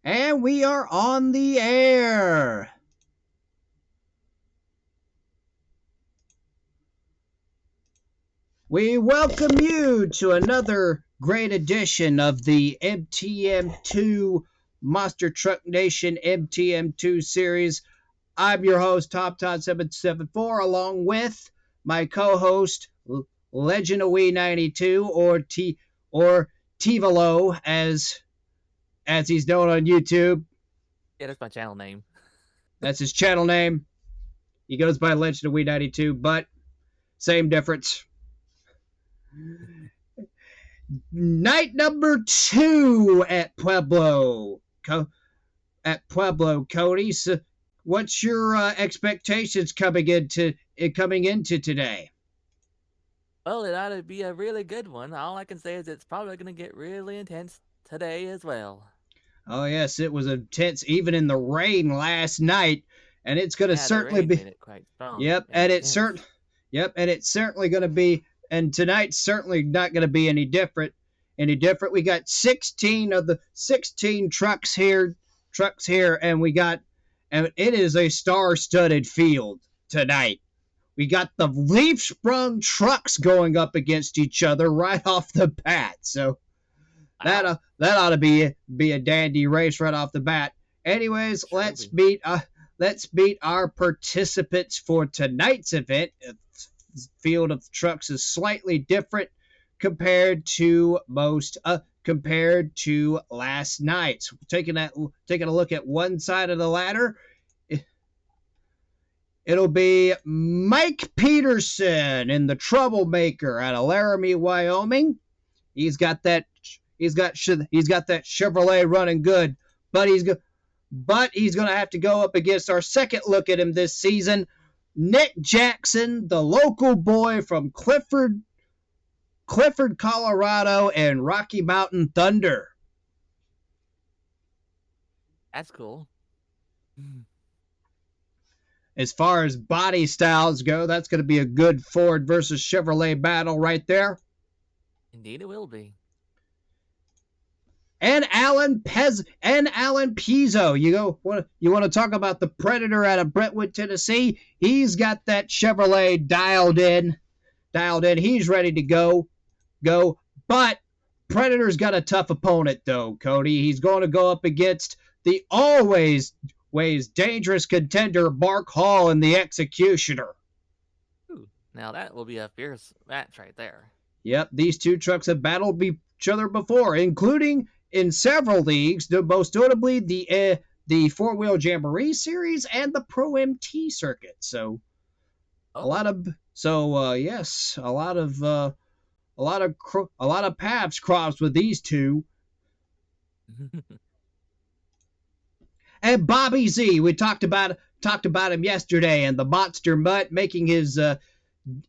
And we are on the air. We welcome you to another great edition of the M.T.N. Monster Truck Nation M.T.N. series. I'm your host, TopTod774, along with my co-host, Legend of We 92, or Tivolo, as he's known on YouTube. Yeah, that's my channel name. That's his channel name. He goes by Legend of We 92, but same difference. Night number 2 at Pueblo. Cody. So what's your expectations coming into today? Well, it ought to be a really good one. All I can say is it's probably going to get really intense today as well. Oh yes, it was intense even in the rain last night, and it's going to Yeah, the certainly rain be. made it quite strong Yep, and and it's intense. certain. Yep, and it's certainly going to be. And tonight's certainly not going to be any different. Any different? We got 16 of the 16 trucks here. And it is a star-studded field tonight. We got the leaf sprung trucks going up against each other right off the bat. So Wow, that ought to be a dandy race right off the bat. Anyways, sure will be. let's meet our participants for tonight's event. The field of trucks is slightly different compared to last night's. Taking a look at one side of the ladder, it'll be Mike Peterson in the Troublemaker out of Laramie, Wyoming. He's got that he's got that Chevrolet running good, but he's going to have to go up against our second look at him this season, Nick Jackson, the local boy from Clifford, Colorado, and Rocky Mountain Thunder. That's cool. As far as body styles go, that's going to be a good Ford versus Chevrolet battle right there. Indeed, it will be. And Alan Pizzo. You want to talk about the Predator out of Brentwood, Tennessee? He's got that Chevrolet dialed in. He's ready to go. But Predator's got a tough opponent though, Cody. He's going to go up against the always dangerous contender Mark Hall and the Executioner. Ooh, now that will be a fierce match right there. Yep, these two trucks have battled each other before, including in several leagues, most notably the Four Wheel Jamboree Series and the Pro MT circuit. So a Oh, lot of yes, a lot of paths crossed with these two. And Bobby Z, we talked about him yesterday, and the Monster Mutt making his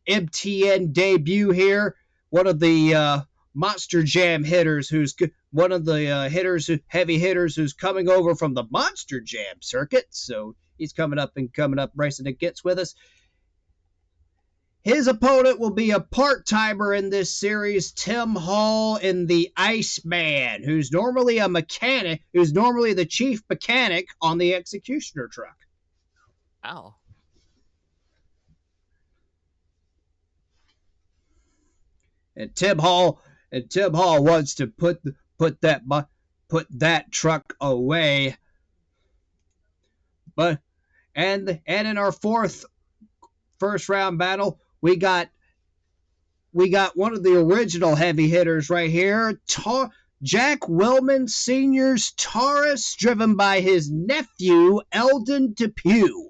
M.T.N. debut here. One of the Monster Jam hitters, who's one of the heavy hitters, who's coming over from the Monster Jam circuit. So he's coming up racing against with us. His opponent will be a part-timer in this series, Tim Hall in the Iceman, who's normally the chief mechanic on the Executioner truck. wow. And Tim Hall wants to put that truck away. But and in our first round battle, we got one of the original heavy hitters right here, Jack Wellman Sr.'s Taurus, driven by his nephew, Eldon Depew.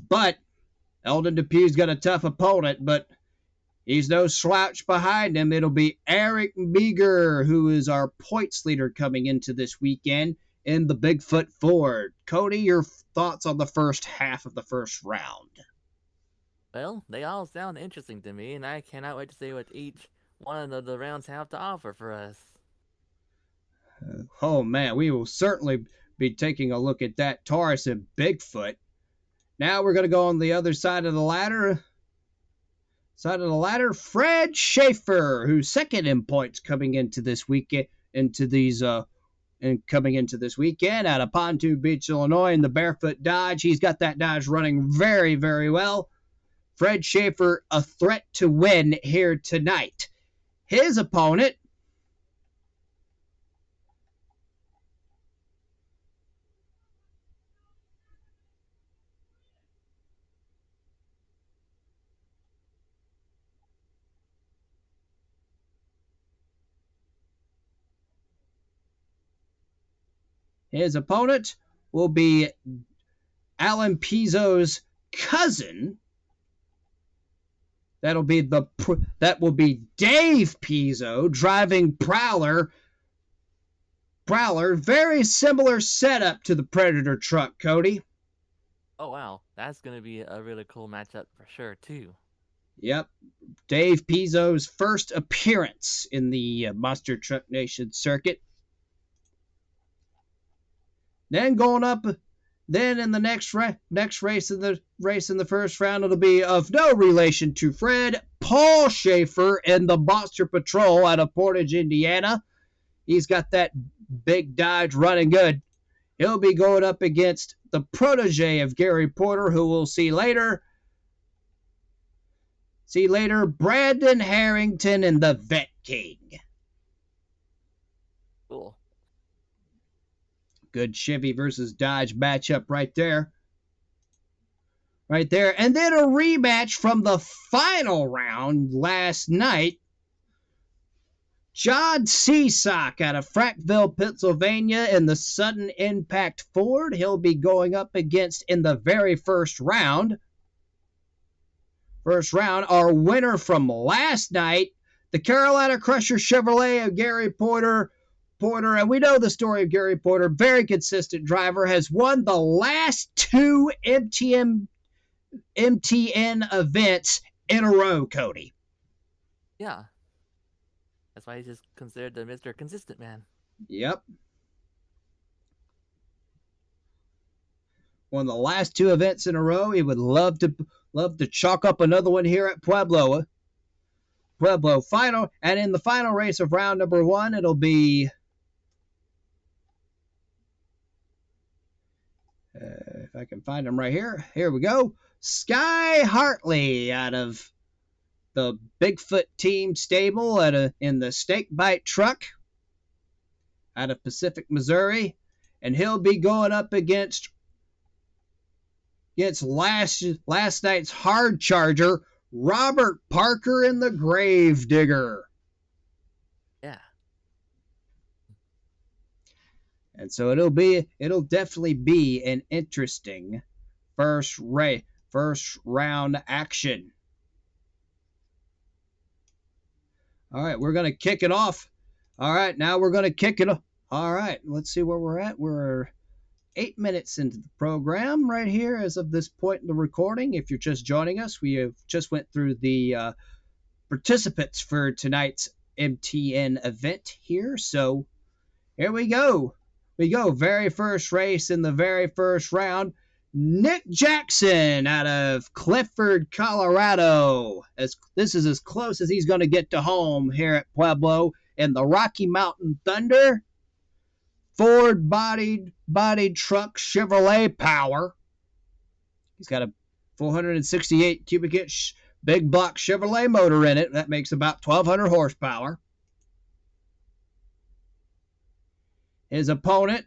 But Eldon Depew's got a tough opponent, but he's no slouch behind him. It'll be Eric Meager, who is our points leader coming into this weekend in the Bigfoot Ford. Cody, your thoughts on the first half of the first round? Well, they all sound interesting to me, and I cannot wait to see what each one of the rounds have to offer for us. Oh man, we will certainly be taking a look at that Taurus and Bigfoot. Now we're going to go on the other side of the ladder. Side of the ladder, Fred Schaefer, who's second in points coming into this weekend, coming into this weekend out of Pontoon Beach, Illinois, in the Barefoot Dodge. He's got that Dodge running very, very well. Fred Schaefer, a threat to win here tonight. His opponent, will be Alan Pizzo's cousin. That will be Dave Pizzo driving Prowler. Very similar setup to the Predator truck, Cody. Oh wow, that's gonna be a really cool matchup for sure too. Yep, Dave Pizzo's first appearance in the Monster Truck Nation circuit. Then going up, then in the next race in the first round, it'll be of no relation to Fred, Paul Schaefer in the Monster Patrol out of Portage, Indiana. He's got that big Dodge running good. He'll be going up against the protege of Gary Porter, who we'll see later. Brandon Harrington in the Vet King. Cool. Good Chevy versus Dodge matchup right there. And then a rematch from the final round last night. John Seasock out of Frackville, Pennsylvania in the Sudden Impact Ford. He'll be going up against in the very first round. Our winner from last night, the Carolina Crusher Chevrolet of Gary Porter, and we know the story of Gary Porter, very consistent driver, has won the last two M.T.N. events in a row, Cody. Yeah. That's why he's just considered the Mr. Consistent Man. Yep. Won the last two events in a row. He would love to chalk up another one here at Pueblo. Final, and in the final race of round number one, it'll be if I can find him right here. Here we go. Sky Hartley out of the Bigfoot Team stable in the Snakebite truck out of Pacific, Missouri. And he'll be going up against last night's hard charger, Robert Parker in the Gravedigger. Yeah. And so it'll definitely be an interesting first round action. All right, we're going to kick it off. All right, now we're going to kick it off. All right, let's see where we're at. We're 8 minutes into the program right here as of this point in the recording. If you're just joining us, we have just went through the participants for tonight's M.T.N. event here. So here we go. Very first race in the very first round. Nick Jackson out of Clifford, Colorado. This is as close as he's going to get to home here at Pueblo in the Rocky Mountain Thunder. Ford bodied truck Chevrolet power. He's got a 468 cubic inch big block Chevrolet motor in it. That makes about 1,200 horsepower. His opponent,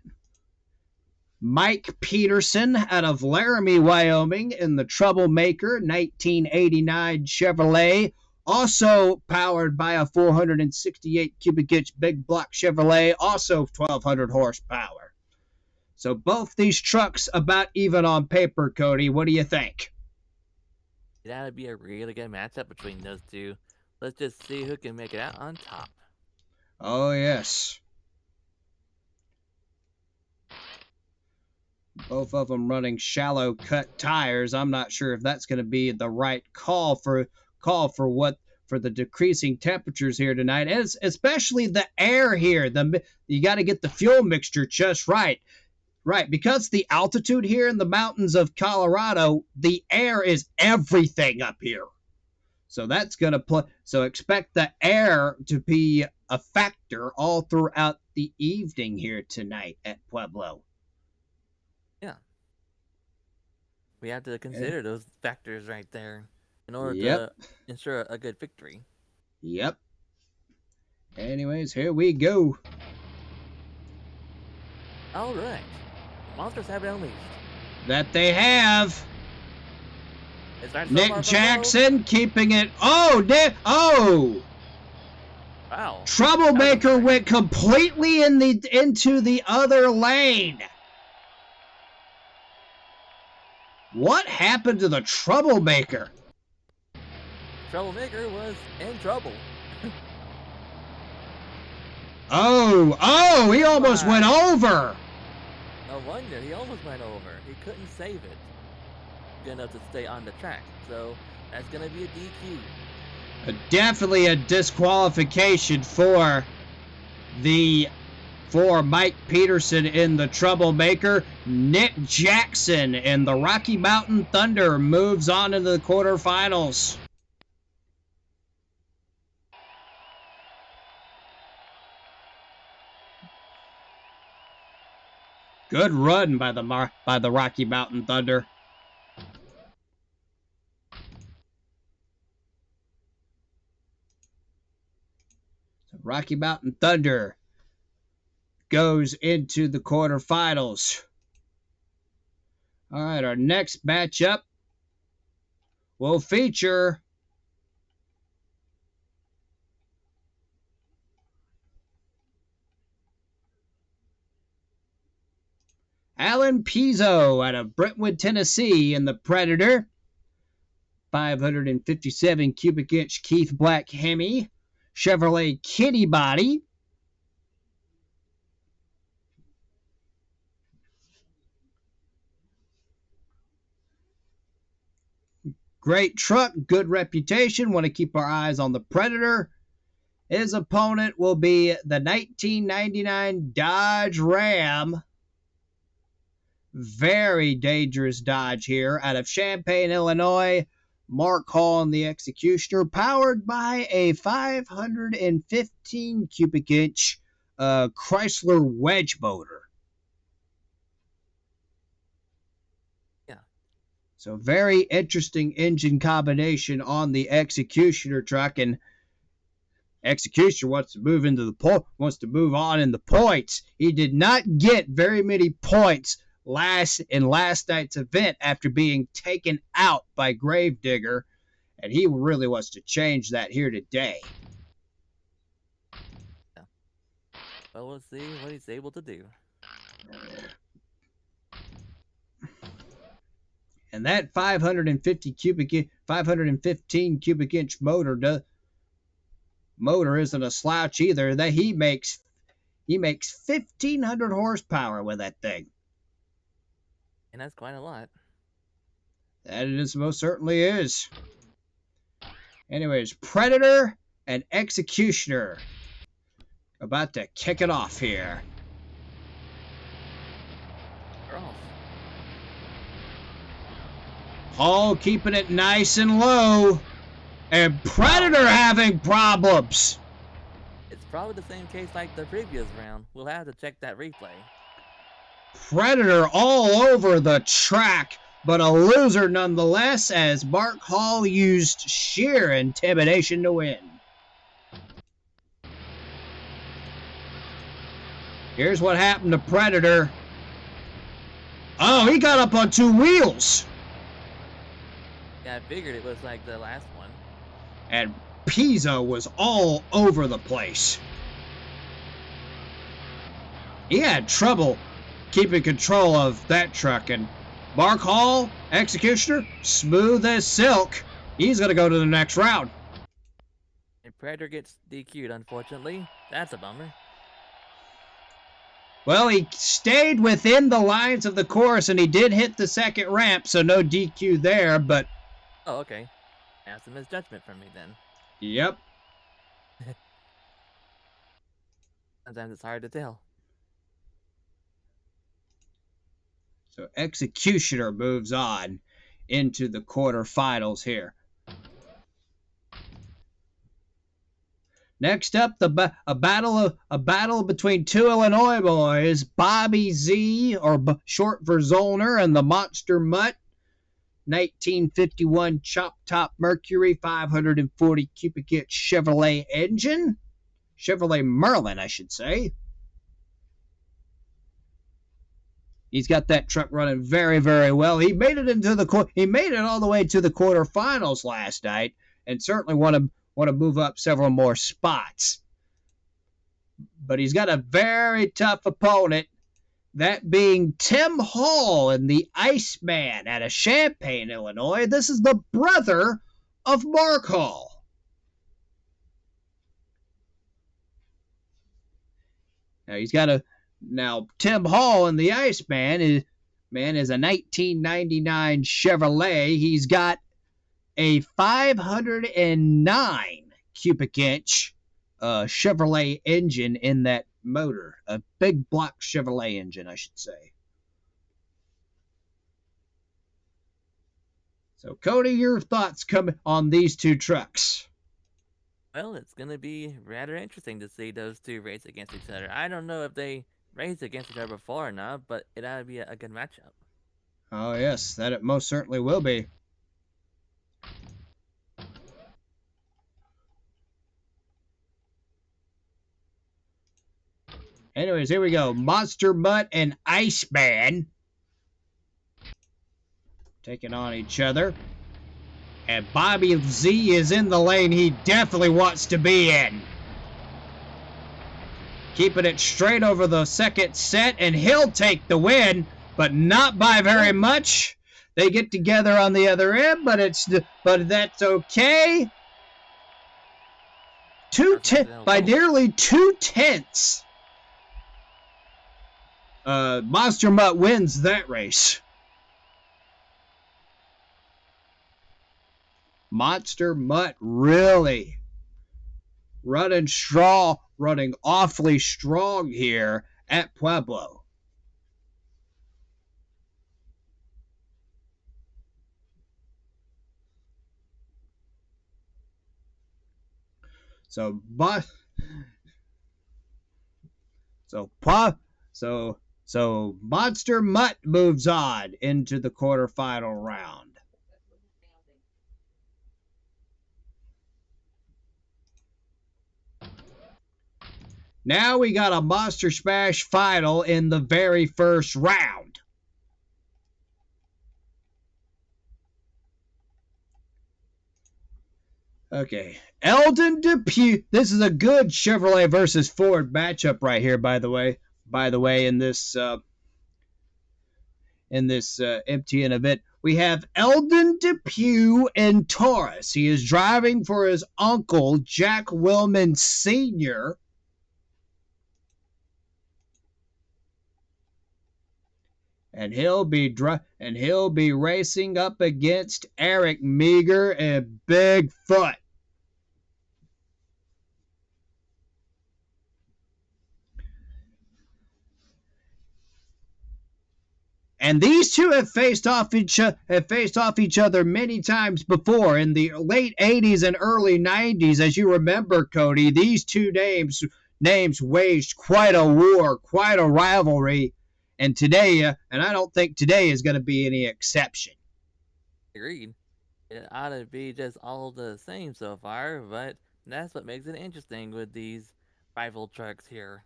Mike Peterson out of Laramie, Wyoming in the Troublemaker 1989 Chevrolet, also powered by a 468 cubic inch big block Chevrolet, also 1,200 horsepower. So both these trucks about even on paper, Cody. What do you think? That would be a really good matchup between those two. Let's just see who can make it out on top. Oh, yes. Both of them running shallow cut tires. I'm not sure if that's going to be the right call for the decreasing temperatures here tonight, and especially the air here. You got to get the fuel mixture just right. Right, because the altitude here in the mountains of Colorado, the air is everything up here. So that's going to play. So expect the air to be a factor all throughout the evening here tonight at Pueblo. Yeah, we have to Eh, consider those factors right there in order Yep. to ensure a good victory. Yep. Anyways, here we go. All right, the monsters have been unleashed. That they have. Is that so Nick far from both? Jackson keeping it. Oh, Nick. Oh. Wow, that was Troublemaker unexpected. went completely into the other lane. What happened to the Troublemaker? Troublemaker was in trouble. Oh, he Oh almost went my! over. No wonder he almost went over. He couldn't save it. Good enough to stay on the track. So that's gonna be a DQ. Definitely a disqualification the for Mike Peterson in the Troublemaker. Nick Jackson in the Rocky Mountain Thunder moves on into the quarterfinals. Good run by the Rocky Mountain Thunder. So Rocky Mountain Thunder goes into the quarterfinals. All right, our next matchup will feature Alan Pizzo out of Brentwood, Tennessee in the Predator. 557 cubic inch Keith Black Hemi. Chevrolet Kitty Body. Great truck, good reputation. Want to keep our eyes on the Predator. His opponent will be the 1999 Dodge Ram. Very dangerous Dodge here out of Champaign, Illinois. Mark Hall and the Executioner, powered by a 515 cubic inch Chrysler wedge motor. Yeah. So very interesting engine combination on the Executioner truck, and Executioner wants to move on in the points. He did not get very many points last night's event after being taken out by Gravedigger, and he really wants to change that here today. Yeah. Well, we'll see what he's able to do. And that 515 cubic inch motor isn't a slouch either. That he makes 1,500 horsepower with that thing. And that's quite a lot. That it is most certainly is. Anyways, Predator and Executioner about to kick it off here. They're off. Hall keeping it nice and low, and Predator having problems. It's probably the same case like the previous round. We'll have to check that replay. Predator all over the track, but a loser nonetheless, as Mark Hall used sheer intimidation to win. Here's what happened to Predator. Oh, he got up on two wheels. Yeah, I figured it was like the last one. And Pizzo was all over the place. He had trouble keeping control of that truck, and Mark Hall, Executioner, smooth as silk. He's going to go to the next round. And Predator gets DQ'd, unfortunately. That's a bummer. Well, he stayed within the lines of the course, and he did hit the second ramp, so no DQ there, but... Oh, okay. That's a misjudgment from me then. Yep. Sometimes it's hard to tell. So Executioner moves on into the quarterfinals here. Next up, a battle between two Illinois boys, Bobby Z, or short for Zollner, and the Monster Mutt. 1951 Chop Top Mercury 540 cubic inch Chevrolet engine. Chevrolet Merlin, I should say. He's got that truck running very, very well. He made it all the way to the quarterfinals last night, and certainly want to move up several more spots. But he's got a very tough opponent, that being Tim Hall and the Iceman out of Champaign, Illinois. This is the brother of Mark Hall. Now Tim Hall and the Iceman is a 1999 Chevrolet. He's got a 509 cubic inch Chevrolet engine in that motor, a big block Chevrolet engine, I should say. So, Cody, your thoughts come on these two trucks? Well, it's going to be rather interesting to see those two race against each other. I don't know if they raced against each other before or not, but it ought to be a good matchup. Oh, yes, that it most certainly will be. Anyways, here we go. Monster Mutt and Iceman taking on each other. And Bobby Z is in the lane he definitely wants to be in. Keeping it straight over the second set, and he'll take the win, but not by very much. They get together on the other end, but that's okay. By nearly 2/10. Monster Mutt wins that race. Monster Mutt really running awfully strong here at Pueblo. So Monster Mutt moves on into the quarterfinal round. Now we got a Monster Smash final in the very first round. Okay, Eldon Depew. This is a good Chevrolet versus Ford matchup right here, by the way. In this M.T.N. event, we have Eldon Depew in Taurus. He is driving for his uncle, Jack Willman Sr. And he'll be racing up against Eric Meager and Bigfoot. And these two have faced off each other many times before in the late 80s and early 90s. As you remember, Cody, these two names waged quite a war, quite a rivalry. And today, and I don't think today is going to be any exception. Agreed. It ought to be just all the same so far, but that's what makes it interesting with these rival trucks here.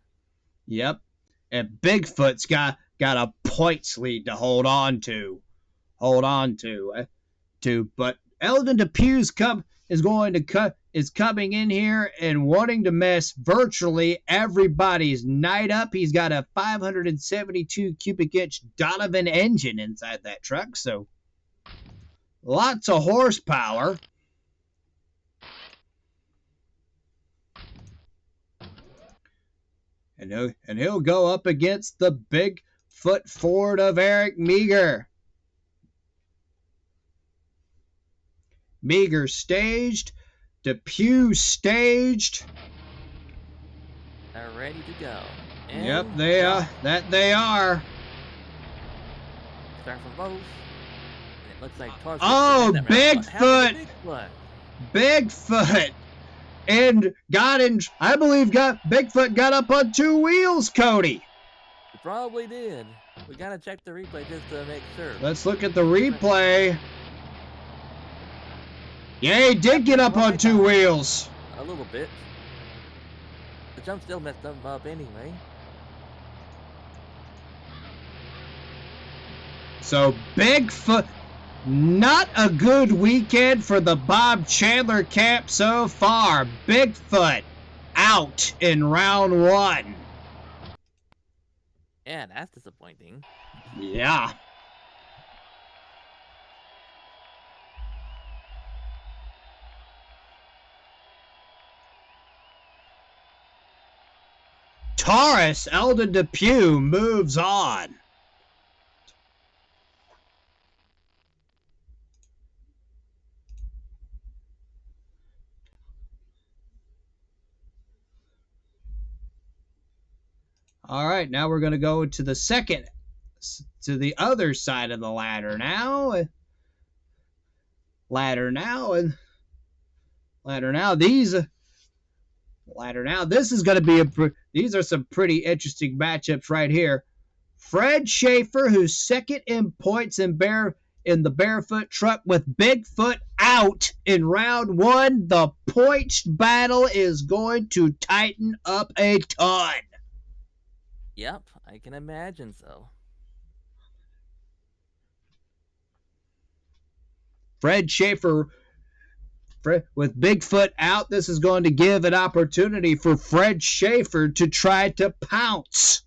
Yep. And Bigfoot's got a points lead to hold on to. But Eldon Depew's is coming in here and wanting to mess virtually everybody's night up. He's got a 572 cubic inch Donovan engine inside that truck, so lots of horsepower. And he'll go up against the Bigfoot Ford of Eric Meager. Meager staged. Depew staged. They're ready to go. And yep, they are. They are. Start from both. And it looks like Bigfoot! Bigfoot! and I believe Bigfoot got up on two wheels, Cody. He probably did. We gotta check the replay just to make sure. Let's look at the replay. Yeah, he did get up on two wheels. A little bit. The jump still messed them up anyway. So Bigfoot, not a good weekend for the Bob Chandler camp so far. Bigfoot out in round one. Yeah, that's disappointing. Yeah. Taurus Eldon Depew moves on. All right, now we're going to go to the other side of the ladder now. This is going to be these are some pretty interesting matchups right here. Fred Schaefer, who's second in points in the barefoot truck with Bigfoot out in round one. The points battle is going to tighten up a ton. Yep, I can imagine so. Fred Schaefer with Bigfoot out, this is going to give an opportunity for Fred Schaefer to try to pounce.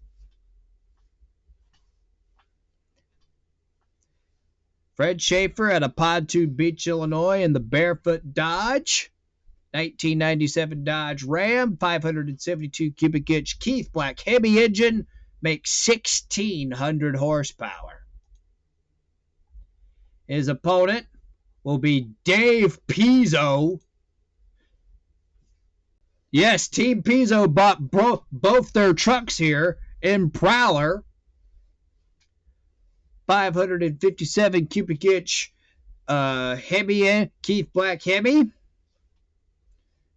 Fred Schaefer at a Pontoon Beach, Illinois in the Barefoot Dodge. 1997 Dodge Ram, 572 cubic inch Keith Black Hemi engine, makes 1,600 horsepower. His opponent will be Dave Pizzo. Yes, Team Pizzo bought both their trucks here in Prowler. 557 cubic inch Hemi, Keith Black Hemi.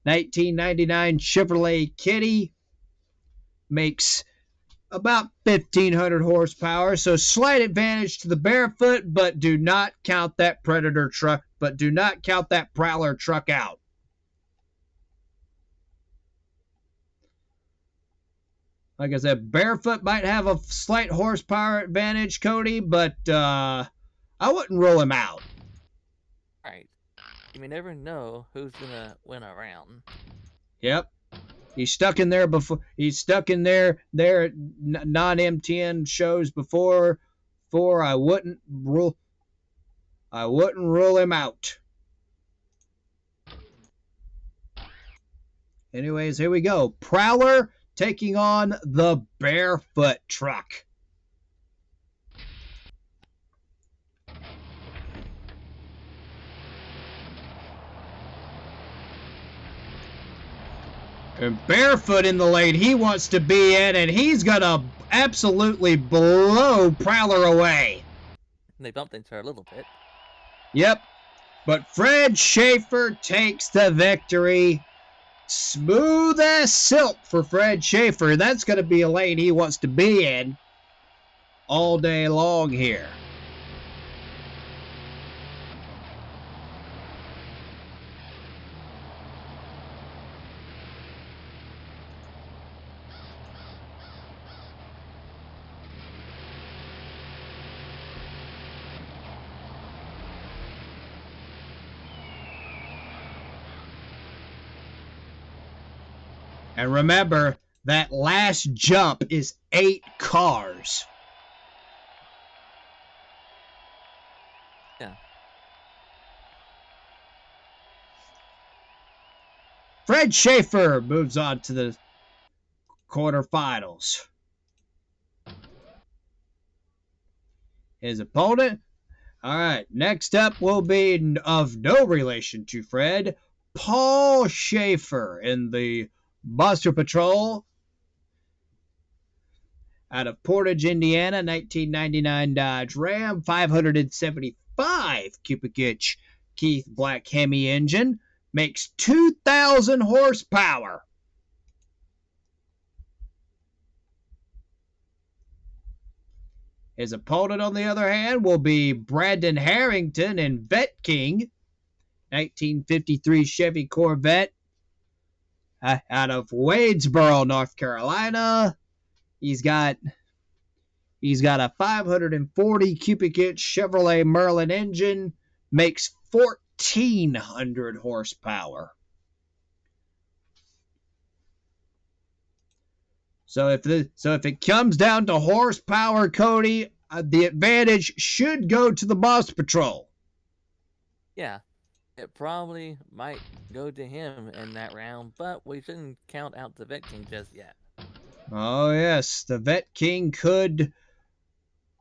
1999 Chevrolet Kitty, makes about 1,500 horsepower. So slight advantage to the Barefoot, but do not count that Predator truck, do not count that Prowler truck out. Like I said, Barefoot might have a slight horsepower advantage, Cody, but I wouldn't rule him out. Right. You may never know who's gonna win a round. Yep. He's stuck in there before. He's stuck in there non-M.T.N shows before. I wouldn't rule him out. Anyways, here we go. Prowler taking on the Barefoot truck. And Barefoot in the lane he wants to be in, and he's going to absolutely blow Prowler away. They bumped into her a little bit. Yep. But Fred Schaefer takes the victory. Smooth as silk for Fred Schaefer. That's going to be a lane he wants to be in all day long here. And remember, that last jump is 8 cars. Yeah. Fred Schaefer moves on to the quarterfinals. His opponent, all right, next up will be of no relation to Fred, Paul Schaefer in the Monster Patrol out of Portage, Indiana, 1999 Dodge Ram, 575 cubic inch Keith Black Hemi engine, makes 2,000 horsepower. His opponent, on the other hand, will be Brandon Harrington in Vet King, 1953 Chevy Corvette out of Wadesboro, North Carolina. He's got a 540 cubic inch Chevrolet Merlin engine, makes 1,400 horsepower. So if it comes down to horsepower, Cody, the advantage should go to the Monster Patrol. Yeah, it probably might go to him in that round, but we shouldn't count out the Vet King just yet. Oh yes, the Vet King could.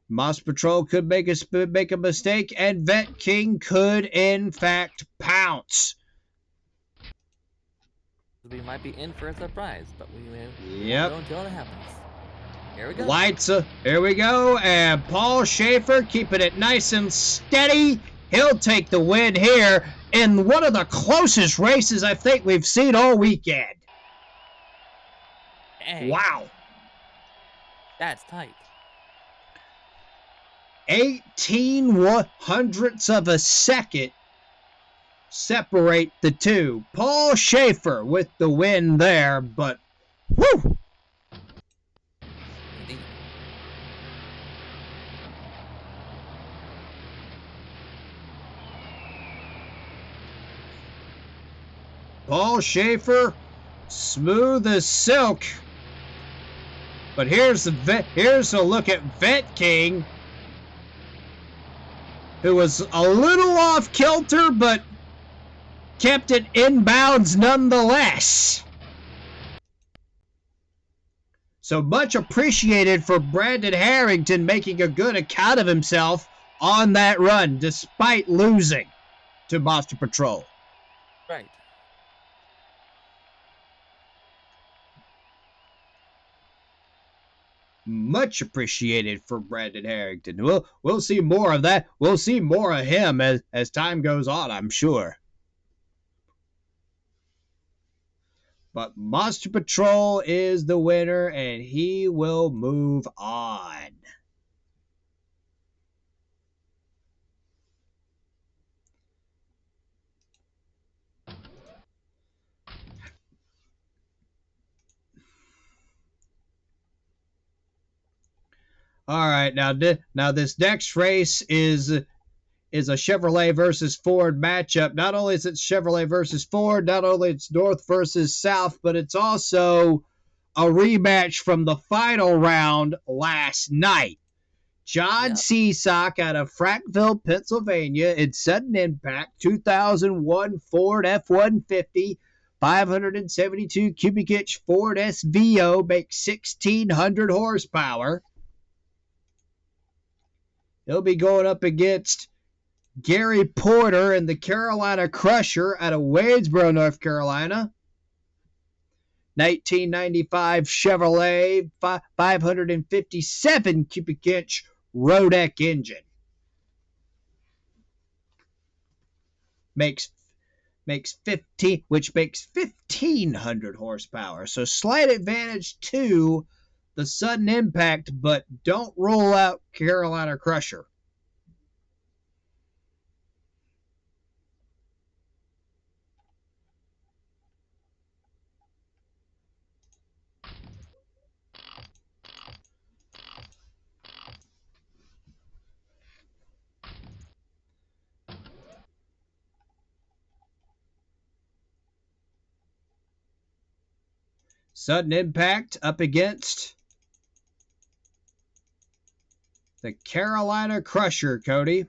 Monster Patrol could make a mistake, and Vet King could in fact pounce. We might be in for a surprise, but we won't know until it happens. Here we go. Lights up. Here we go. And Paul Schaefer keeping it nice and steady. He'll take the win here in one of the closest races I think we've seen all weekend. Dang. Wow. That's tight. 18/100ths of a second separate the two. Paul Schaefer with the win there, but whew. Indeed. Paul Schaefer, smooth as silk. But here's a look at Vet King, who was a little off kilter, but kept it inbounds nonetheless. So much appreciated for Brandon Harrington making a good account of himself on that run, despite losing to Monster Patrol. Right. Much appreciated for Brandon Harrington. We'll see more of that. We'll see more of him as time goes on, I'm sure. But Monster Patrol is the winner, and he will move on. All right, now this next race is a Chevrolet versus Ford matchup. Not only is it Chevrolet versus Ford, not only it's North versus South, but it's also a rematch from the final round last night. John Seasock out of Frankville, Pennsylvania, in sudden impact, 2001 Ford F-150, 572 cubic inch Ford SVO, makes 1,600 horsepower. He'll be going up against Gary Porter in the Carolina Crusher out of Wadesboro, North Carolina. 1995 Chevrolet 557 cubic inch Rodec engine. Makes 1,500 horsepower. So slight advantage to the sudden impact, but don't rule out Carolina Crusher. Sudden impact up against the Carolina Crusher, Cody.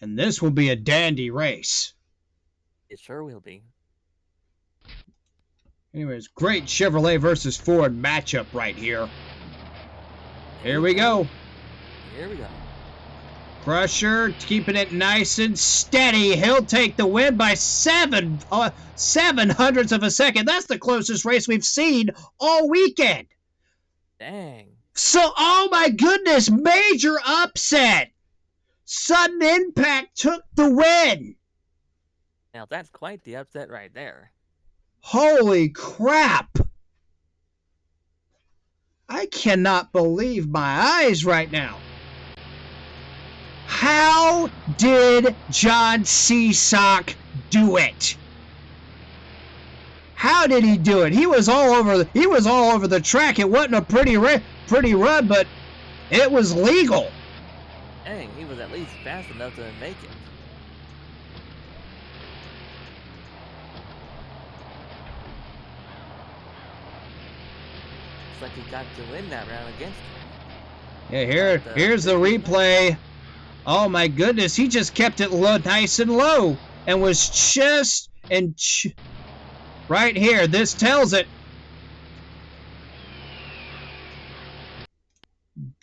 And this will be a dandy race. It sure will be. Anyways, great Chevrolet versus Ford matchup right here. Here we go. Here we go. Crusher keeping it nice and steady. He'll take the win by 7/700ths of a second. That's the closest race we've seen all weekend. Dang. So, oh my goodness, major upset. Sudden Impact took the win. Now that's quite the upset right there. Holy crap. I cannot believe my eyes right now. How did John Seasock do it? How did he do it? He was all over the track. It wasn't a pretty run, but it was legal. Dang, he was at least fast enough to make it. Looks like he got to win that round against him. Yeah, here's the replay. Oh my goodness, he just kept it low, nice and low, and was just right here. This tells it.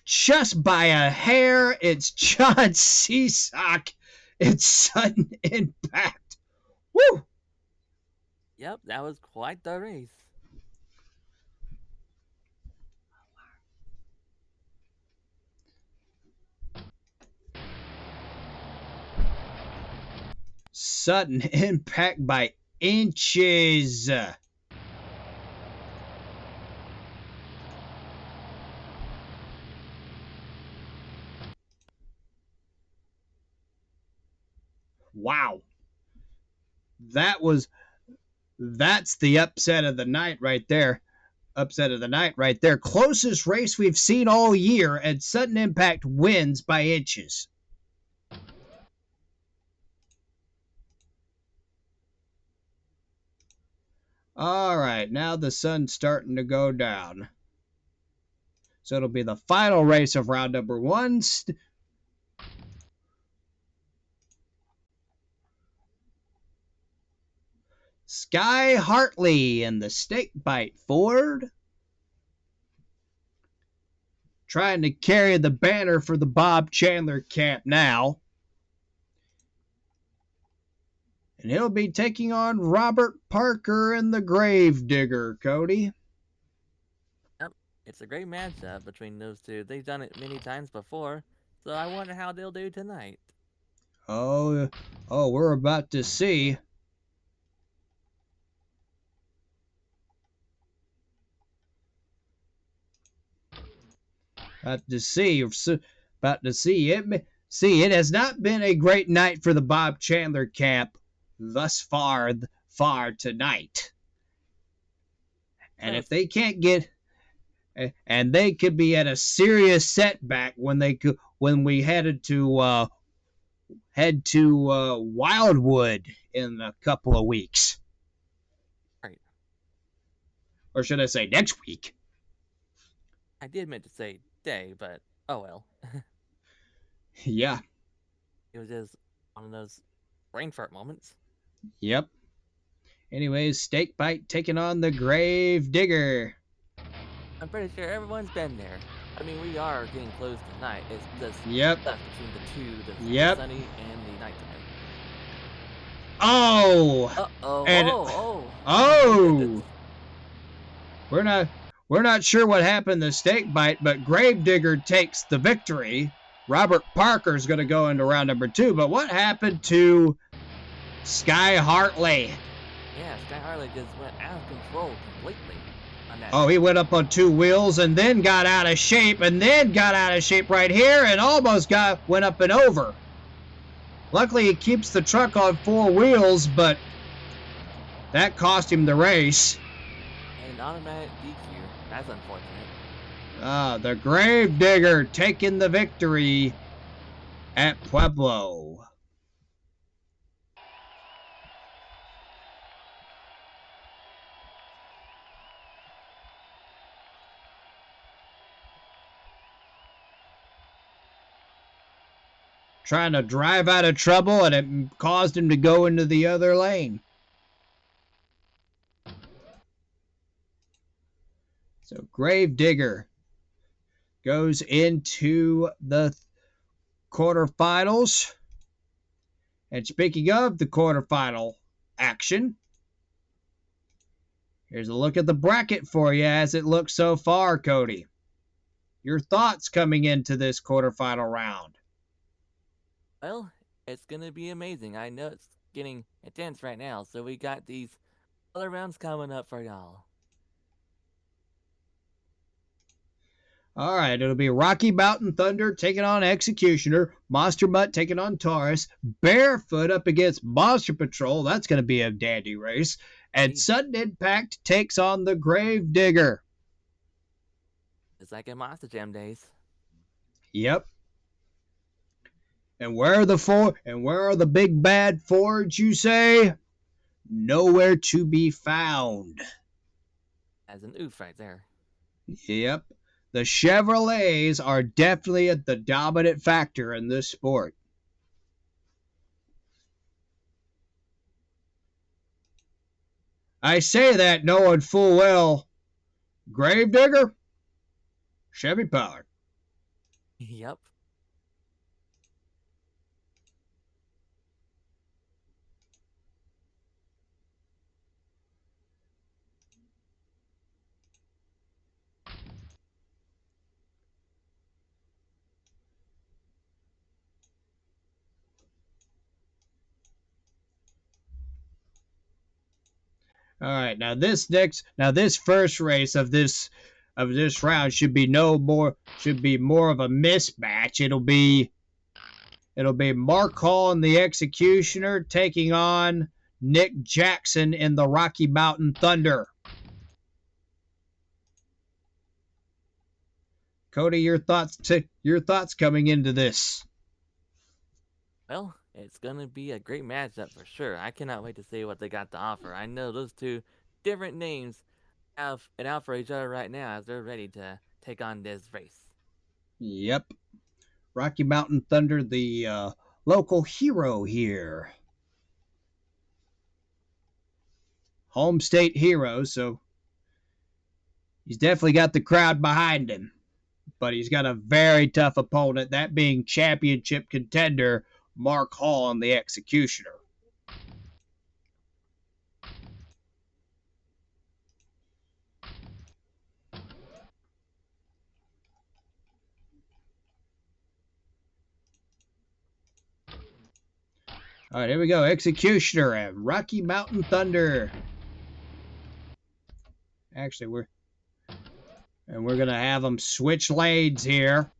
Just by a hair, it's John Seasock. It's Sudden Impact. Woo! Yep, that was quite the race. Sudden Impact by inches. Wow. That's the upset of the night right there. Upset of the night right there. Closest race we've seen all year, and Sudden Impact wins by inches. All right, now the sun's starting to go down. So it'll be the final race of round number 1. Sky Hartley and the Snakebite Ford trying to carry the banner for the Bob Chandler camp now. And he'll be taking on Robert Parker and the Gravedigger, Cody. Yep, it's a great matchup between those two. They've done it many times before, so I wonder how they'll do tonight. Oh, we're about to see. About to see it. See, it has not been a great night for the Bob Chandler camp thus far tonight. And if they can't get, and they could be at a serious setback when we head to Wildwood in a couple of weeks. Right. Or should I say next week? I did meant to say day, but oh well. Yeah. It was just one of those brain fart moments. Yep. Anyways, Snakebite taking on the Gravedigger. I'm pretty sure everyone's been there. I mean, we are getting close to night. It's just Yep. stuff between the two, the sunny and the nighttime. Oh. Uh-oh. And, oh. We're not sure what happened to Snakebite, but Gravedigger takes the victory. Robert Parker's going to go into round number 2, but what happened to Sky Hartley? Yeah, Sky Hartley just went out of control completely on that. Oh, he went up on 2 wheels and then got out of shape right here and almost went up and over. Luckily, he keeps the truck on 4 wheels, but that cost him the race. And an automatic DQ. That's unfortunate. The Gravedigger taking the victory at Pueblo. Trying to drive out of trouble, and it caused him to go into the other lane. So Gravedigger goes into the quarterfinals. And speaking of the quarterfinal action, here's a look at the bracket for you as it looks so far, Cody. Your thoughts coming into this quarterfinal round? Well, it's gonna be amazing. I know it's getting intense right now, so we got these other rounds coming up for y'all. All right, it'll be Rocky Mountain Thunder taking on Executioner, Monster Mutt taking on Taurus, Barefoot up against Monster Patrol. That's going to be a dandy race. And Indeed. Sudden Impact takes on the Grave Digger. It's like in Monster Jam days. Yep. And where are the four? And where are the big bad Fords? You say? Nowhere to be found. As an oof right there. Yep. The Chevrolets are definitely the dominant factor in this sport. I say that knowing full well Gravedigger, Chevy powered. Yep. All right, now this first race of this round should be more of a mismatch. It'll be Mark Hall and the Executioner taking on Nick Jackson in the Rocky Mountain Thunder. Cody, your thoughts coming into this. Well, it's gonna be a great matchup for sure. I cannot wait to see what they got to offer. I know those two different names have it out for each other right now as they're ready to take on this race. Yep, Rocky Mountain Thunder, the local hero here, home state hero. So he's definitely got the crowd behind him. But he's got a very tough opponent, that being championship contender Mark Hall and the Executioner. All right, here we go. Executioner and Rocky Mountain Thunder. Actually, we're gonna have them switch lanes here.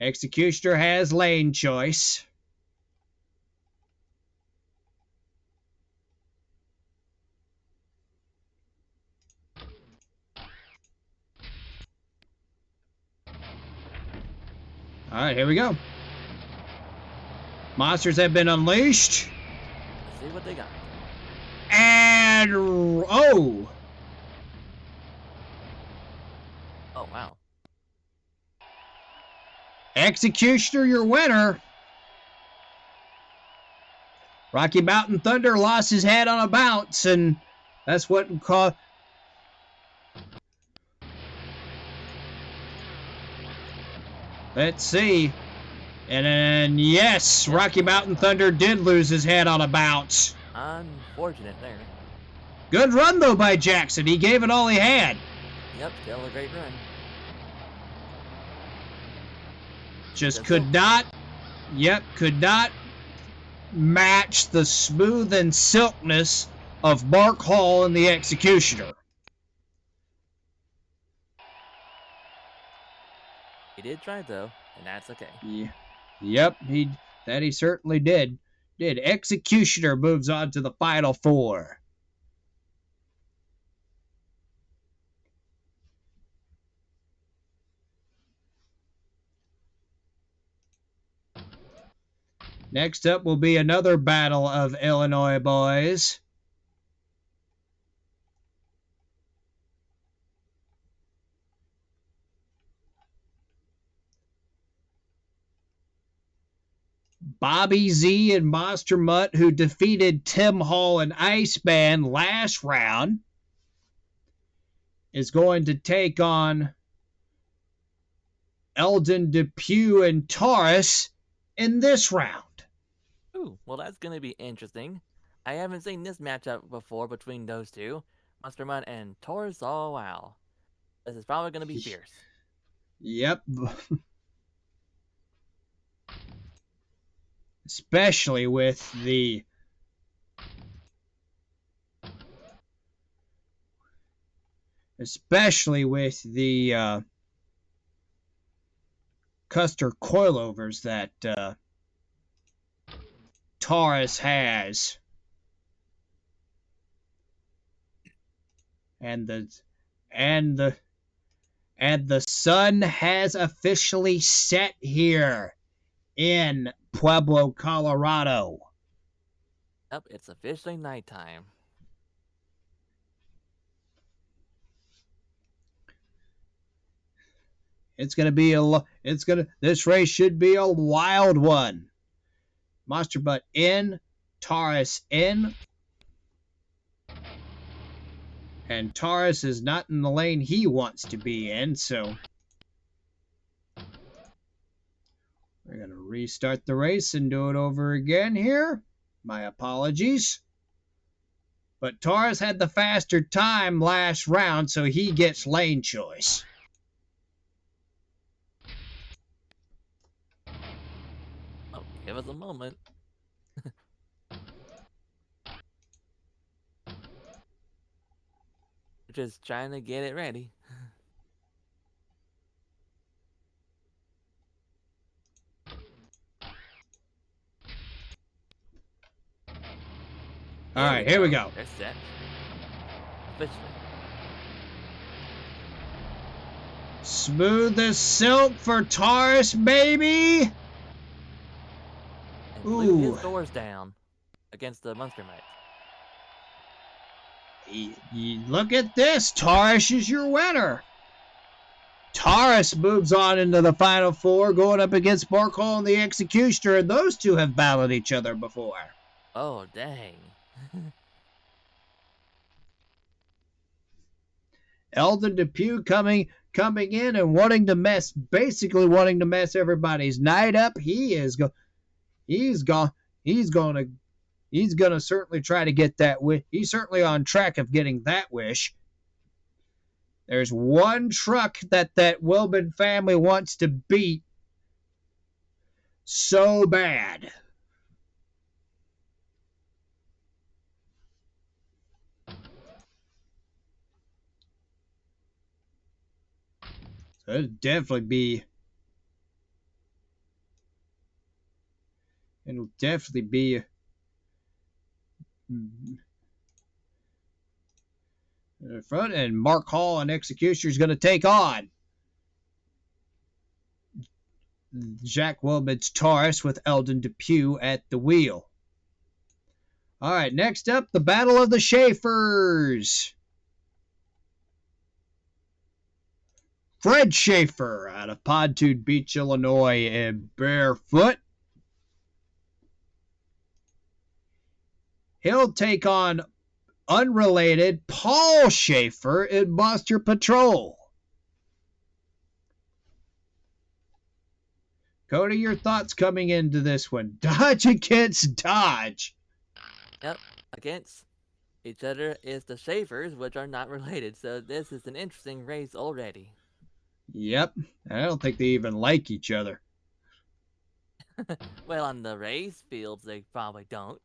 Executioner has lane choice. All right, here we go. Monsters have been unleashed. Let's see what they got. And oh, Oh wow. Executioner, your winner. Rocky Mountain Thunder lost his head on a bounce, and that's what caused. Let's see. And then, yes, Yep. Rocky Mountain Thunder did lose his head on a bounce. Unfortunate there. Good run, though, by Jackson. He gave it all he had. Yep, still a great run. Just could not match the smooth and silkness of Mark Hall and the Executioner. He did try though, and that's okay. Yeah. Yep, he certainly did. Executioner moves on to the final four. Next up will be another battle of Illinois boys. Bobby Z and Monster Mutt, who defeated Tim Hall and Iceman last round, is going to take on Eldon Depew and Taurus in this round. Ooh, well that's gonna be interesting. I haven't seen this matchup before between those two, Monster Mud and Taurus. Oh wow, this is probably gonna be fierce. Yep. especially with the Custer coilovers that Taurus has, and and the the sun has officially set here in Pueblo, Colorado. Yep, it's officially nighttime. It's gonna be this race should be a wild one. Monster Butt in, Taurus in, and Taurus is not in the lane he wants to be in, so we're gonna restart the race and do it over again here. My apologies. But Taurus had the faster time last round, so he gets lane choice. Oh, give us a moment. We're just trying to get it ready. All right, here we go. They're set. Officially. Smooth as silk for Taurus, baby. And blew his doors down against the Monster Mite. Look at this. Taurus is your winner. Taurus moves on into the final four, going up against Barcall and the Executioner, and those two have battled each other before. Oh, dang. Eldon Depew coming in and basically wanting to mess everybody's night up. He's gonna certainly try to get that wish. He's certainly on track of getting that wish. There's one truck that Wilbin family wants to beat so bad. So it'll definitely be in front, and Mark Hall and Executioner is going to take on Jack Wilbin's Taurus with Eldon Depew at the wheel. All right, next up, the Battle of the Schaefers. Fred Schaefer out of Pontoon Beach, Illinois, and barefoot. He'll take on unrelated Paul Schaefer in Monster Patrol. Cody, your thoughts coming into this one? Dodge against Dodge. Yep, against each other is the Schaefers, which are not related, so this is an interesting race already. Yep, I don't think they even like each other. Well, on the race fields, they probably don't.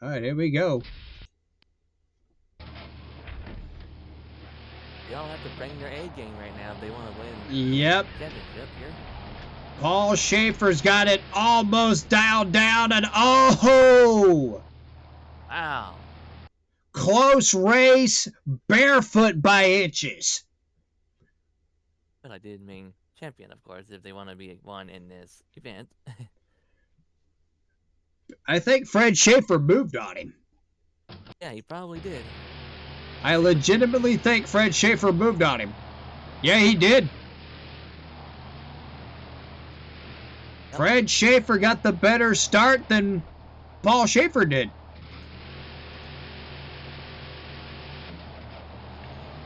All right, here we go. They all have to bring their A game right now if they want to win. Yep. The championship here. Paul Schaefer's got it almost dialed down, and oh! Wow. Close race, barefoot by inches. But I did mean champion, of course, if they want to be one in this event. I think Fred Schaefer moved on him. Yeah, he probably did. I legitimately think Fred Schaefer moved on him. Yeah, he did. Yep. Fred Schaefer got the better start than Paul Schaefer did.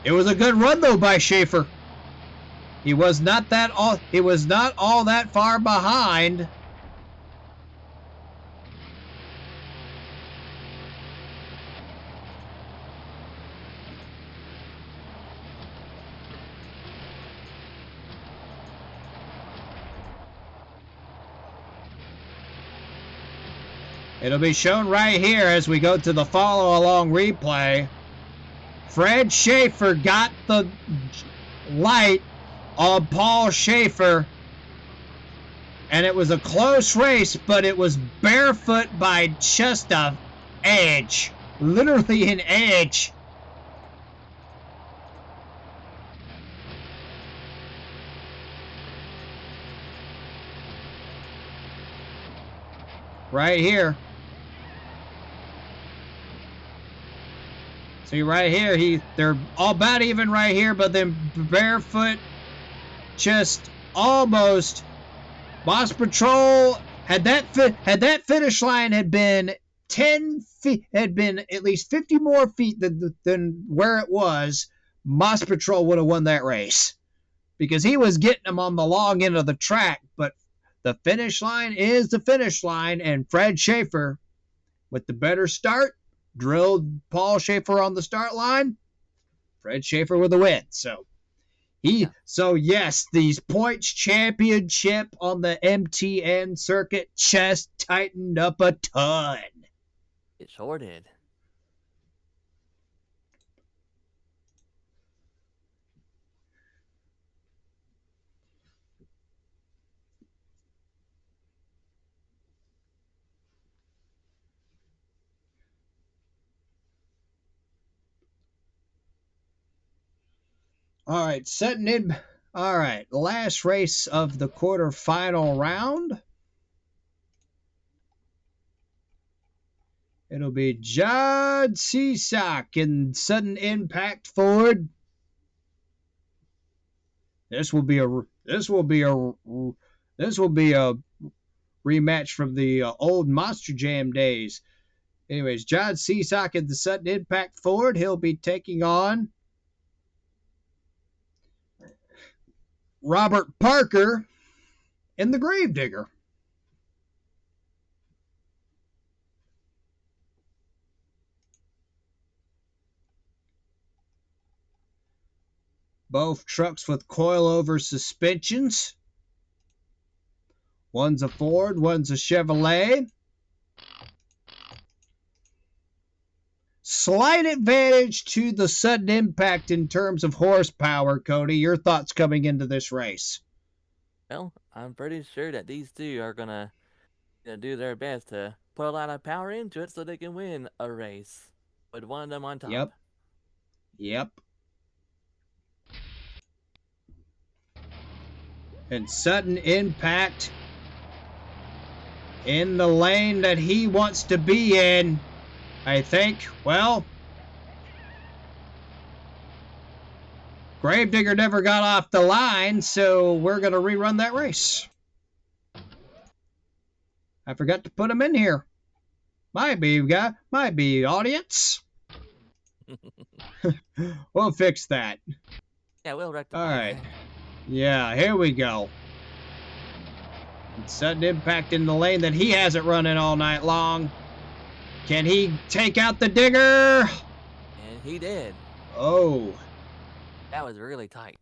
It was a good run though by Schaefer. He was not all that far behind. It'll be shown right here as we go to the follow-along replay. Fred Schaefer got the light on Paul Schaefer, and it was a close race, but it was barefoot by just an edge. Literally an edge. Right here. See right here, they're all about even right here, but then barefoot, just almost. Boss Patrol had that finish line had been 10 feet, had been at least 50 more feet than where it was. Boss Patrol would have won that race because he was getting them on the long end of the track, but the finish line is the finish line, and Fred Schaefer, with the better start, drilled Paul Schaefer on the start line. Fred Schaefer with a win. So yes, these points championship on the M.T.N circuit just tightened up a ton. It sure did. All right, setting in. All right, last race of the quarterfinal round. It'll be Judd Seasock in sudden impact Ford. This will be a rematch from the old Monster Jam days. Anyways, Judd Seasock in the sudden impact Ford. He'll be taking on Robert Parker in the Gravedigger. Both trucks with coilover suspensions. One's a Ford, one's a Chevrolet. Slight advantage to the sudden impact in terms of horsepower, Cody. Your thoughts coming into this race? Well, I'm pretty sure that these two are gonna do their best to put a lot of power into it so they can win a race with one of them on top. Yep. And sudden impact in the lane that he wants to be in, I think. Well, Gravedigger never got off the line, so we're going to rerun that race. I forgot to put him in here. Might be audience. We'll fix that. Yeah, we'll rectify. All right. Yeah, here we go. Sudden impact in the lane that he hasn't run in all night long. Can he take out the digger? And he did. Oh. That was really tight.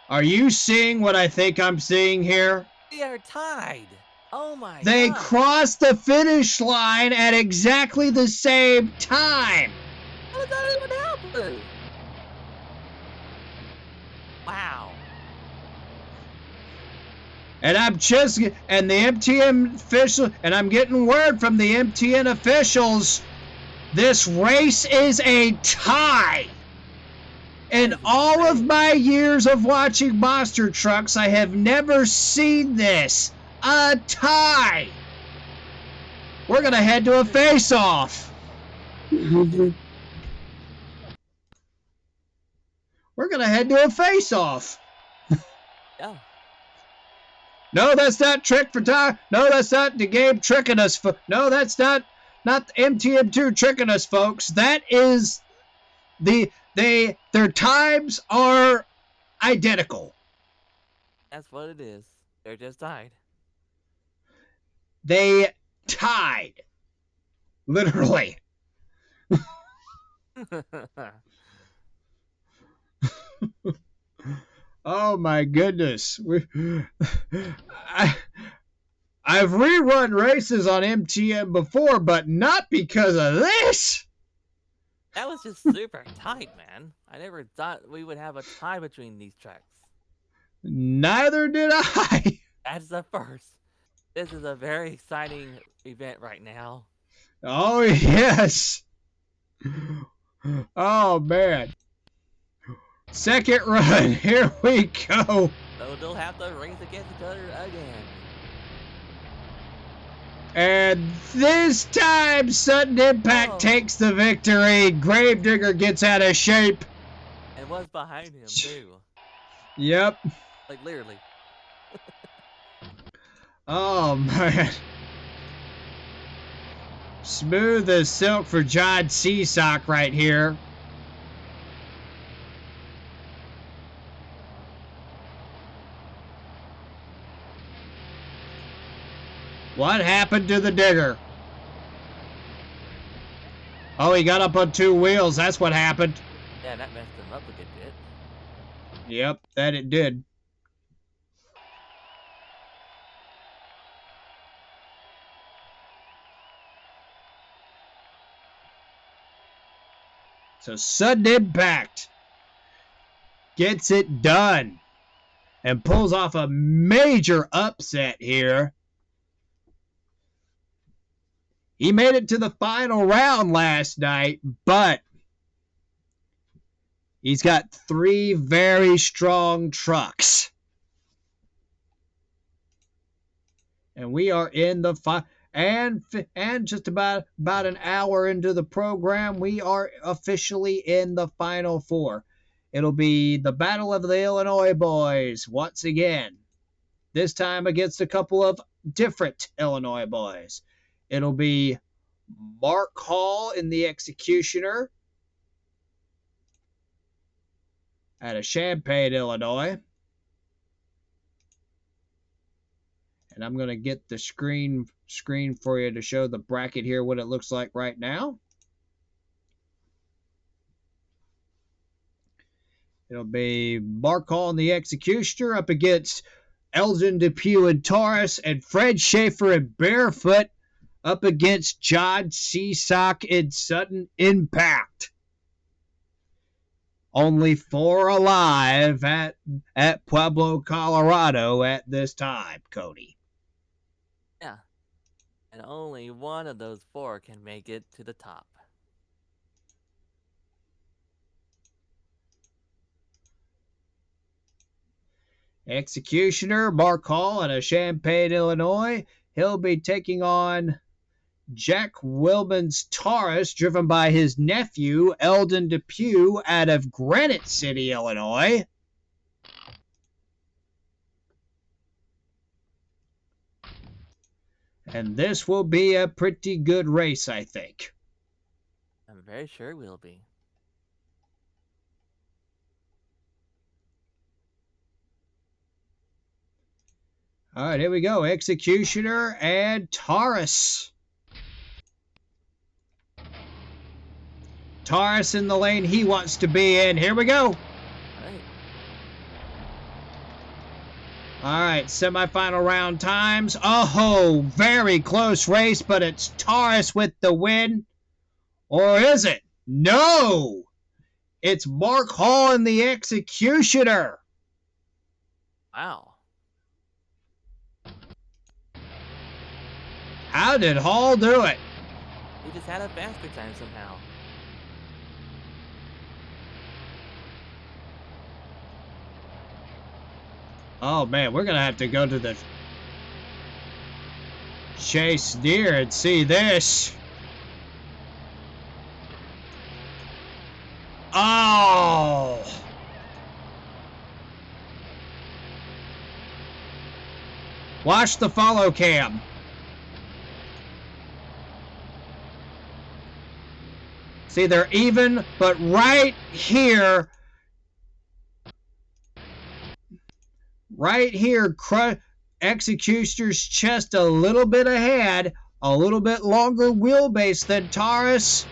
Are you seeing what I think I'm seeing here? They are tied. Oh my god. They crossed the finish line at exactly the same time. How did that even happen? Wow. And the M.T.N official, and I'm getting word from the M.T.N officials, this race is a tie. In all of my years of watching monster trucks, I have never seen this. A tie. We're going to head to a face-off. We're going to head to a face-off. Yeah. No, that's not trick for time. No, that's not the game tricking us. No, that's not MTM2 tricking us, folks. That is their times are identical. That's what it is. They're just tied. They tied. Literally. Oh my goodness. I, I've rerun races on M.T.N. before, but not because of this. That was just super tight, man. I never thought we would have a tie between these trucks. Neither did I. That's the first. This is a very exciting event right now. Oh, yes. Oh, man. Second run. Here we go. So they'll have to race against each other again. And this time, Sudden Impact takes the victory. Gravedigger gets out of shape. And what's behind him, too. Yep. Like, literally. Oh, man. Smooth as silk for John Seasock right here. What happened to the digger? Oh, he got up on two wheels. That's what happened. Yeah, that messed him up a good bit. Yep, that it did. So Sudden Impact gets it done and pulls off a major upset here. He made it to the final round last night, but he's got three very strong trucks. And we are in the and just about an hour into the program, we are officially in the Final Four. It'll be the Battle of the Illinois boys once again. This time against a couple of different Illinois boys. It'll be Mark Hall in the Executioner out of Champaign, Illinois. And I'm going to get the screen for you to show the bracket here, what it looks like right now. It'll be Mark Hall in the Executioner up against Eldon Depew and Taurus, and Fred Schaefer and Barefoot up against John Seasock and Sudden Impact. Only four alive at Pueblo, Colorado at this time, Cody. Yeah. And only one of those four can make it to the top. Executioner, Mark Hall out of Champaign, Illinois. He'll be taking on Jack Wilman's Taurus, driven by his nephew, Eldon Depew, out of Granite City, Illinois. And this will be a pretty good race, I think. I'm very sure it will be. All right, here we go. Executioner and Taurus. Taurus in the lane he wants to be in. Here we go. All right, semifinal round times. Oh, very close race, but it's Taurus with the win. Or is it? No! It's Mark Hall and the Executioner. Wow. How did Hall do it? He just had a faster time somehow. Oh, man, we're going to have to go to the Chase Deer and see this. Oh! Watch the follow cam. See, they're even, but right here, Executioner's chest a little bit ahead, a little bit longer wheelbase than Taurus,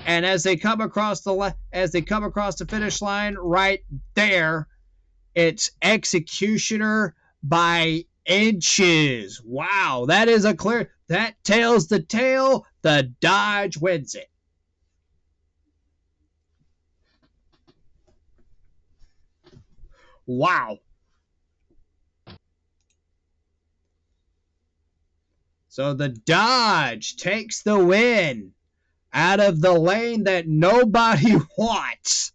and as they come across the finish line, right there, It's Executioner by inches. Wow, that is a clear. That tells the tale. The Dodge wins it. Wow. So the Dodge takes the win out of the lane that nobody wants.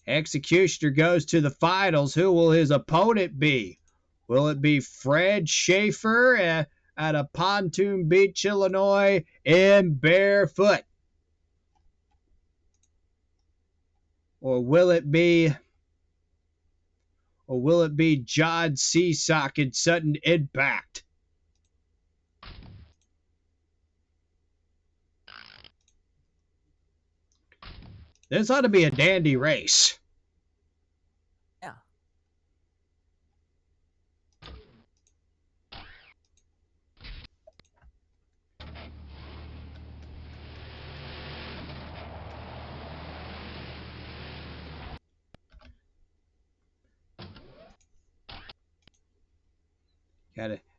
Executioner goes to the finals. Who will his opponent be? Will it be Fred Schaefer out of Pontoon Beach, Illinois, in barefoot? Or will it be John Seasock in Sudden Impact? This ought to be a dandy race. Yeah.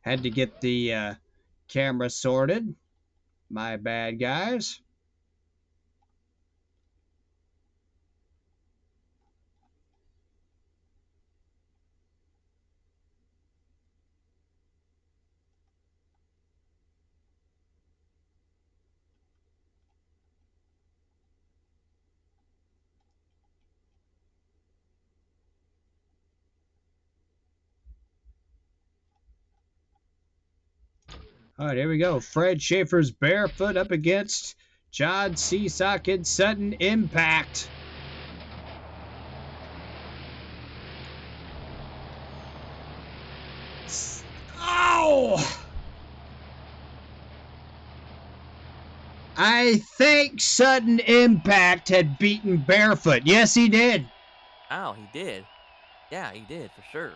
Had to get the camera sorted. My bad, guys. All right, here we go. Fred Schaefer's barefoot up against John Seasock in Sudden Impact. Oh! I think Sudden Impact had beaten Barefoot. Yes, he did. Oh, he did. Yeah, he did for sure.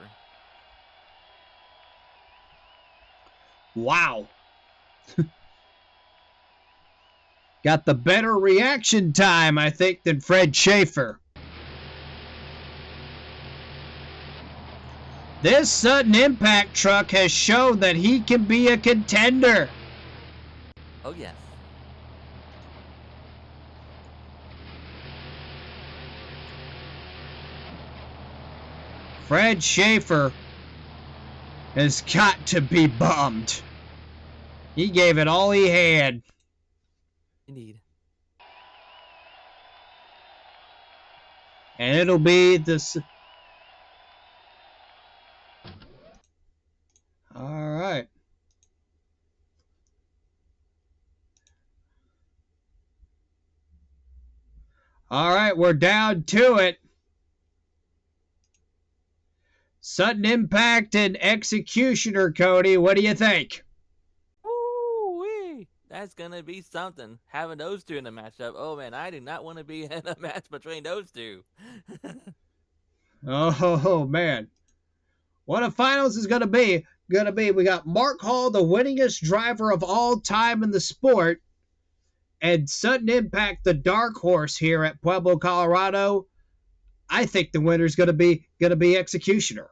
Wow. Got the better reaction time, I think, than Fred Schaefer. This Sudden Impact truck has shown that he can be a contender. Oh yes. Fred Schaefer has got to be bummed. He gave it all he had. Indeed. And it'll be this. All right. All right, we're down to it. Sudden Impact and Executioner, Cody. What do you think? Woo-wee. That's gonna be something. Having those two in a matchup. Oh man, I do not want to be in a match between those two. Oh, man. What a finals is going to be. We got Mark Hall, the winningest driver of all time in the sport, and Sudden Impact, the dark horse here at Pueblo, Colorado. I think the winner's going to be Executioner.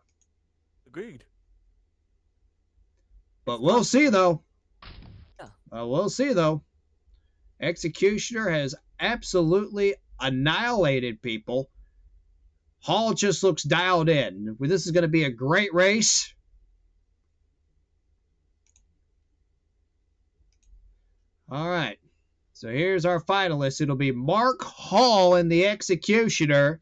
Agreed. But It's we'll possible. see though. Yeah. We'll see though. Executioner has absolutely annihilated people. Hall just looks dialed in. This is going to be a great race. All right. So here's our finalists. It'll be Mark Hall in the Executioner,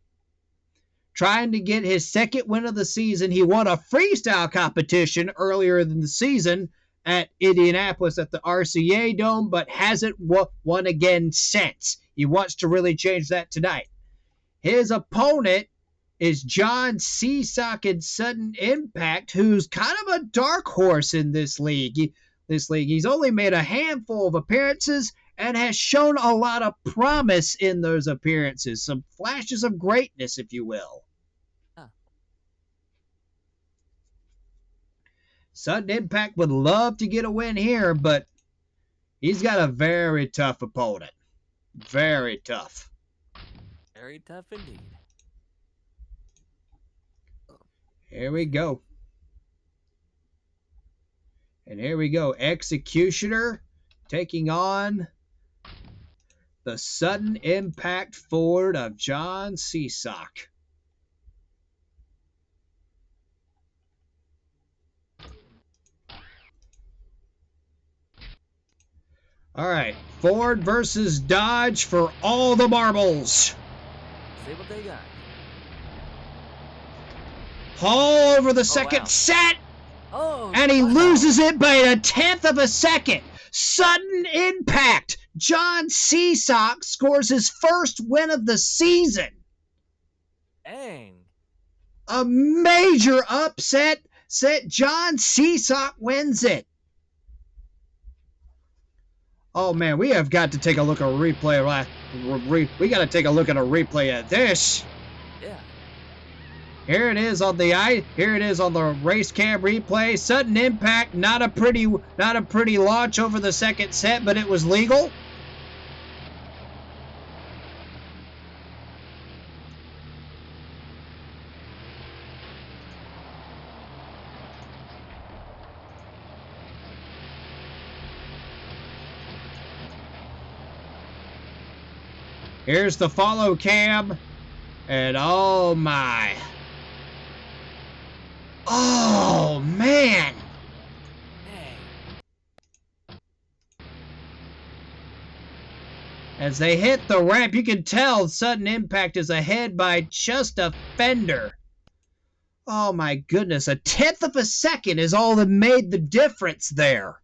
trying to get his second win of the season. He won a freestyle competition earlier in the season at Indianapolis at the RCA Dome, but hasn't won again since. He wants to really change that tonight. His opponent is John Seasock in Sudden Impact, who's kind of a dark horse in this league. He's only made a handful of appearances and has shown a lot of promise in those appearances, some flashes of greatness, if you will. Yeah. Sudden Impact would love to get a win here, but he's got a very tough opponent. Very tough. Very tough indeed. Here we go. And here we go. Executioner taking on the Sudden Impact Ford of John Seasock. All right, Ford versus Dodge for all the marbles. See what they got. All over the Oh, second wow. set. Oh, And he wow. loses it by a tenth of a second. Sudden Impact. John Seasock scores his first win of the season. Dang. A major upset. John Seasock wins it. Oh man, we have got to take a look at a replay. We got to take a look at a replay of this. Yeah. Here it is on the race cam replay. Sudden Impact, not a pretty launch over the second set, but it was legal. Here's the follow cam, and oh my. Oh man. Dang. As they hit the ramp, you can tell Sudden Impact is ahead by just a fender. Oh my goodness, a tenth of a second is all that made the difference there.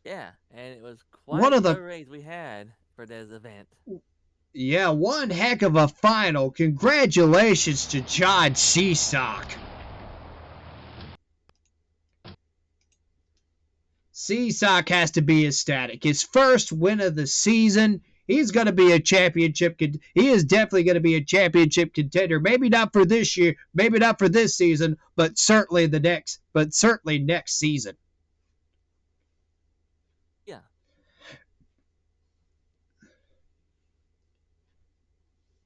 Yeah, and it was One quite of the the race we had for this event. Yeah, one heck of a final. Congratulations to John Seasock. Seasock has to be ecstatic. His first win of the season. He's going to be a championship. He is definitely going to be a championship contender. Maybe not for this year. Maybe not for this season. But certainly next season. Yeah.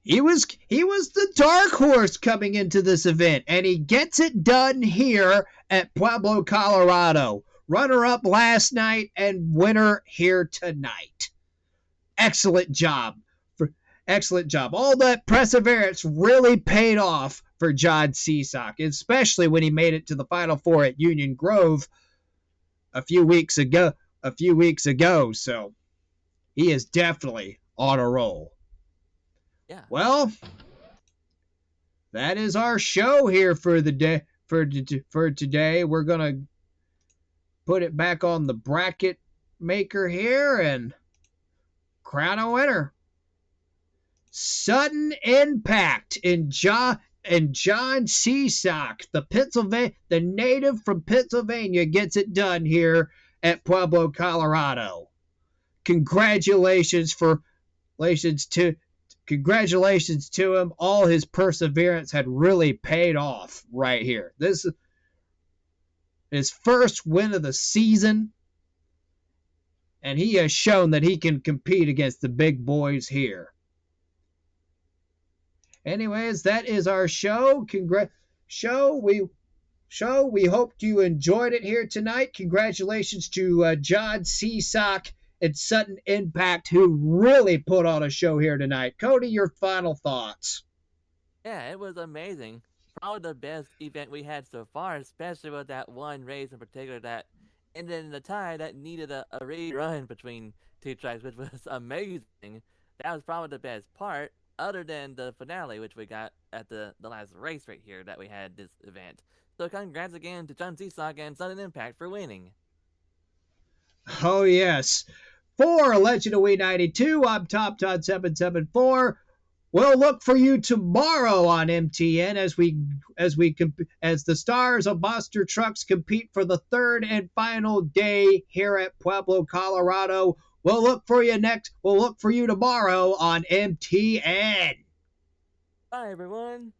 He was the dark horse coming into this event, and he gets it done here at Pueblo, Colorado. Runner-up last night and winner here tonight. Excellent job. Excellent job. All that perseverance really paid off for John Seasock, especially when he made it to the Final Four at Union Grove a few weeks ago. So he is definitely on a roll. Yeah. Well, that is our show here for the day. For today, we're gonna put it back on the bracket maker here and crown a winner. Sudden Impact in John Seasock, the native from Pennsylvania, gets it done here at Pueblo, Colorado. Congratulations to him. All his perseverance had really paid off right here. This is his first win of the season, and he has shown that he can compete against the big boys here. Anyways, that is our show. We hope you enjoyed it here tonight. Congratulations to John Seasock and Sudden Impact, who really put on a show here tonight. Cody, your final thoughts. Yeah, it was amazing. Probably the best event we had so far, especially with that one race in particular that ended in the tie that needed a rerun between two tracks, which was amazing. That was probably the best part, other than the finale, which we got at the last race right here that we had this event. So congrats again to John Seasock and Sudden Impact for winning. Oh, yes. For Legend of Wii 92, I'm Top Todd 774. We'll look for you tomorrow on M.T.N. as the stars of Monster Trucks compete for the third and final day here at Pueblo, Colorado. We'll look for you tomorrow on M.T.N. Bye, everyone.